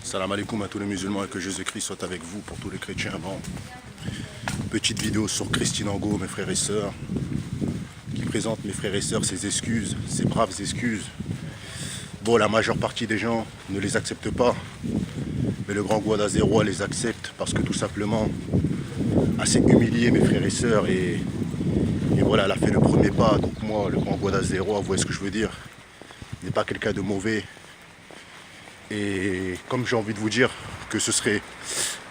Salam alaikum à tous les musulmans et que Jésus-Christ soit avec vous pour tous les chrétiens. Bon, petite vidéo sur Christine Angot, mes frères et sœurs, qui présente mes frères et sœurs ses excuses, ses braves excuses. Bon, la majeure partie des gens ne les acceptent pas, mais le grand Guada Zéro les accepte parce que tout simplement, elle s'est humiliée, mes frères et sœurs, et voilà, elle a fait le premier pas. Donc moi, le grand Guada Zéro, vous voyez ce que je veux dire, n'est pas quelqu'un de mauvais. Et comme j'ai envie de vous dire que ce serait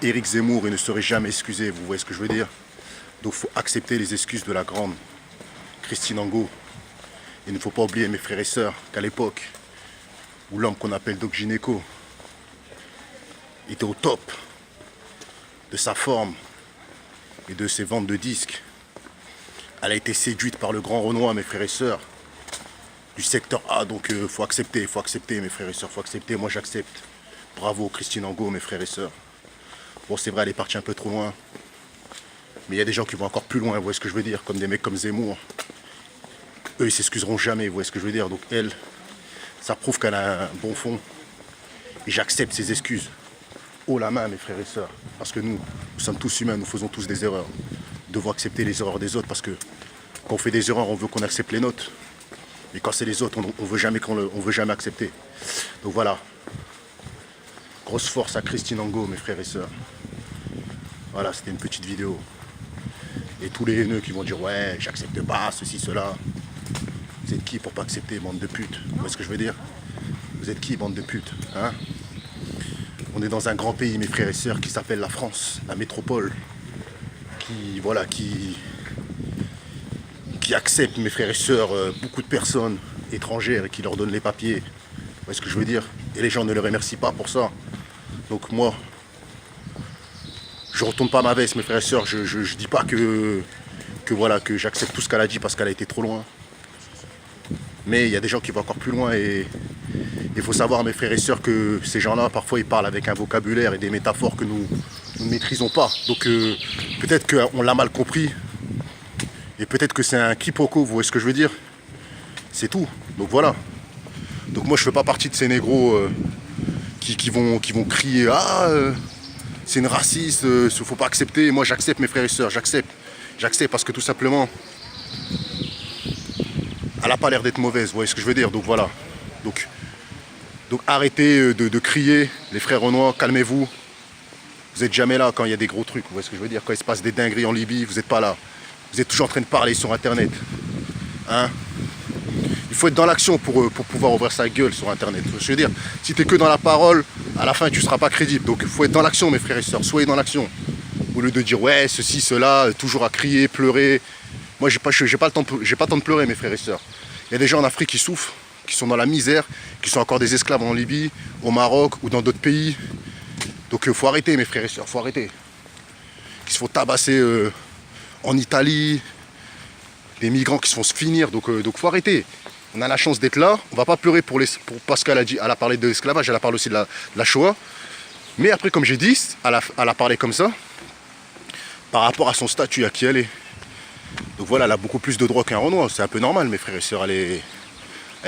Éric Zemmour, il ne serait jamais excusé, vous voyez ce que je veux dire. Donc il faut accepter les excuses de la grande Christine Angot. Il ne faut pas oublier, mes frères et sœurs, qu'à l'époque où l'homme qu'on appelle Doc Gynéco était au top de sa forme et de ses ventes de disques, elle a été séduite par le grand Renoir, mes frères et sœurs, du secteur A. Donc faut accepter, mes frères et sœurs, faut accepter. Moi j'accepte. Bravo Christine Angot, mes frères et sœurs. Bon, c'est vrai, elle est partie un peu trop loin, mais il y a des gens qui vont encore plus loin, vous voyez ce que je veux dire, comme des mecs comme Zemmour. Eux, ils s'excuseront jamais, vous voyez ce que je veux dire. Donc elle, ça prouve qu'elle a un bon fond. Et j'accepte ses excuses. Haut la main, mes frères et sœurs. Parce que nous sommes tous humains, nous faisons tous des erreurs. Nous devons accepter les erreurs des autres, parce que quand on fait des erreurs, on veut qu'on accepte les nôtres. Et quand c'est les autres, on veut jamais accepter. Donc voilà. Grosse force à Christine Angot, mes frères et sœurs. Voilà, c'était une petite vidéo. Et tous les haineux qui vont dire ouais, j'accepte pas ceci, cela. Vous êtes qui pour pas accepter, bande de putes? Vous voyez ce que je veux dire? Vous êtes qui, bande de putes, hein? On est dans un grand pays, mes frères et sœurs, qui s'appelle la France, la métropole, qui accepte, mes frères et sœurs, beaucoup de personnes étrangères et qui leur donnent les papiers. Vous voyez ce que je veux dire? Et les gens ne les remercient pas pour ça. Donc moi, je retourne pas ma veste, mes frères et sœurs. Je dis pas que j'accepte tout ce qu'elle a dit parce qu'elle a été trop loin. Mais il y a des gens qui vont encore plus loin et il faut savoir, mes frères et sœurs, que ces gens-là, parfois, ils parlent avec un vocabulaire et des métaphores que nous ne maîtrisons pas. Donc peut-être qu'on l'a mal compris. Et peut-être que c'est un quiproquo, vous voyez ce que je veux dire? C'est tout. Donc voilà. Donc moi je fais pas partie de ces négros qui vont crier c'est une raciste, faut pas accepter. Moi j'accepte, mes frères et sœurs, j'accepte. J'accepte parce que tout simplement elle a pas l'air d'être mauvaise, vous voyez ce que je veux dire? Donc voilà. Donc arrêtez de crier, les frères Renois, calmez-vous. Vous n'êtes jamais là quand il y a des gros trucs, vous voyez ce que je veux dire? Quand il se passe des dingueries en Libye, vous n'êtes pas là. Vous êtes toujours en train de parler sur internet. Hein? Il faut être dans l'action pour pouvoir ouvrir sa gueule sur internet. Je veux dire, si tu es que dans la parole, à la fin tu ne seras pas crédible. Donc il faut être dans l'action, mes frères et sœurs. Soyez dans l'action. Au lieu de dire ouais, ceci, cela, toujours à crier, pleurer. Moi j'ai pas le temps de pleurer, mes frères et sœurs. Il y a des gens en Afrique qui souffrent, qui sont dans la misère, qui sont encore des esclaves en Libye, au Maroc ou dans d'autres pays. Donc il faut arrêter, mes frères et sœurs, faut arrêter. Qu'il se faut tabasser en Italie, des migrants qui se font se finir, donc faut arrêter. On a la chance d'être là, on va pas pleurer parce qu'elle a parlé de l'esclavage, elle a parlé aussi de la Shoah. Mais après, comme j'ai dit, elle a parlé comme ça, par rapport à son statut, à qui elle est. Donc voilà, elle a beaucoup plus de droits qu'un Renoir, c'est un peu normal, mes frères et sœurs, elle est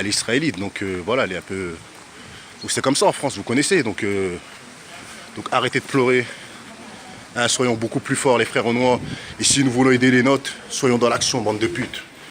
israélite, donc voilà, elle est un peu... C'est comme ça en France, vous connaissez, donc arrêtez de pleurer. Hein, soyons beaucoup plus forts, les frères Renois. Et si nous voulons aider les nôtres, soyons dans l'action, bande de putes.